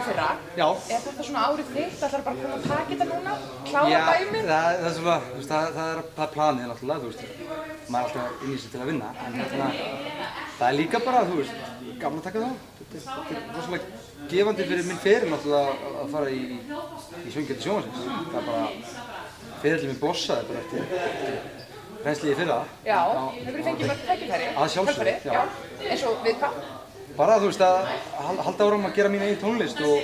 fyrra. Já. Er þetta svona árið þitt? Ætlarðu bara að koma að taka þetta núna? Klára dæmið? Já, það er svona, þú veist, það er planið náttúrulega, þú veist. Maður er alltaf inn í sig til að vinna, en það er líka bara, þú veist, gaman að taka þá. Þetta er rosalega gefandi fyrir minn feril náttúrulega að fara í Söngvakeppni sjónvarpsins. Það er bara, ferillinn minn blossaði bara eftir reynslið í fyrra. Já, hefur þið fengið mörg tækifæri? Að sjálfsögðu, já. Eins og við hvað? Bara, þú veist, að halda áfram að gera mín eigin tónlist og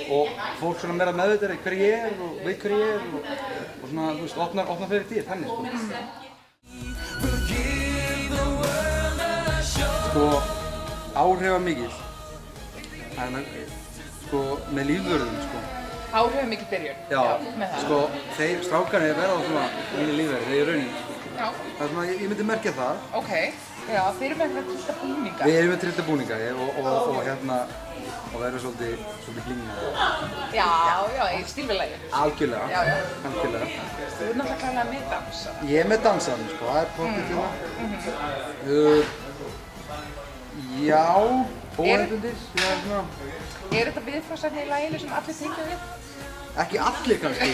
fólk svona meira meðvitað hver ég er og veit hver ég er og svona, þú veist, opna fyrir dyr, þannig, sko. Sko, áhrifamikil. Sko, með lífvörðum, sko. Áhrifamikil byrjun? Já, með það. sko, þeir strákarnir verða á svona mínu lífverði, þeir eru raunin, sko. Já. Það er svona, ég myndi merkja það. Ok, já, þeir eru með trillta búninga. Við erum með trillta búninga og hérna, og það eru svolítið blingina. Já, í stílfélagi. Algjörlega. Já. Algjörlega. Þú ert náttúrulega klárlega með dansa. Ég er með dansaðum, sko, það er poppið tíma. Já, óhefbundir, já, svona. Er þetta viðfangsefni í laginu sem allir tengja við? Ekki allir kannski,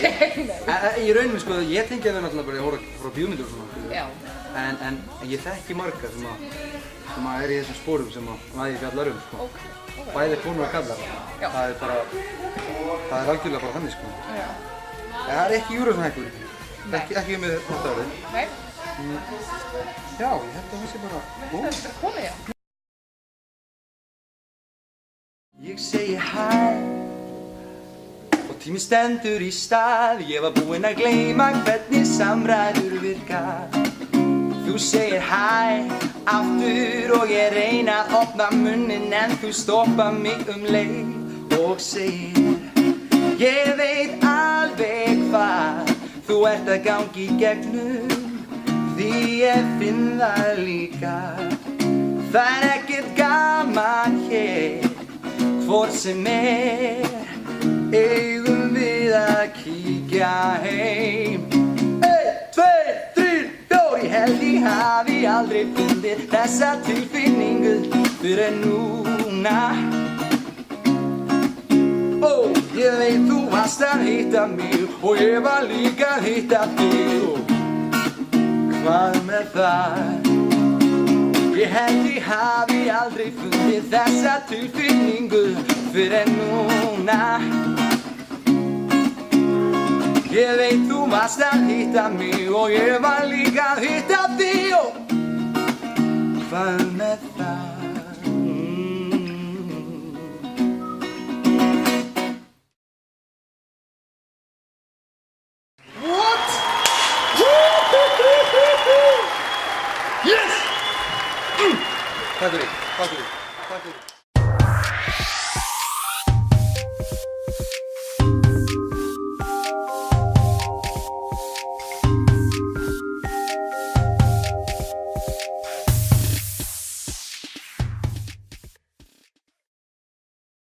í rauninni, sko, ég tengja við náttúrulega bara að horfa bíómyndir og svona. Já. En ég þekki marga sem að er í þessum spórum sem að lagið fjallar sko. Okay. Bæði konur og kallar. Já. Það er algjörlega bara þannig, sko. Já. Það er ekki Eurovision-hækkur. Ekki með þetta árið. Nei. Já, ég held að það sé bara Þetta er bara komið, já. Ég segi hæ og tíminn stendur í stað. Ég var búinn að gleyma hvernig samræður virka. Þú segir hæ aftur og ég reyna að opna munninn en þú stoppa mig leið og segir ég veit alveg hvað þú ert að gangi í gegnum því ég finn það líka. Það er ekkert gaman hér hvort sem eigum við að kíkja heim. 1, 2, 3, 4 Ég held ég hafi aldrei fundið þessa tilfinningu fyrir en núna. Ég veit þú varst að hitta mig og ég var líka að hitta þig. Hvað með það? Ég held ég hafi aldrei fundið þessa tilfinningu fyrir en núna. Ég veit þú varst að hitta mig og ég var líka að hitta þig. Hvað með það? What? Yes! Takk fyrir.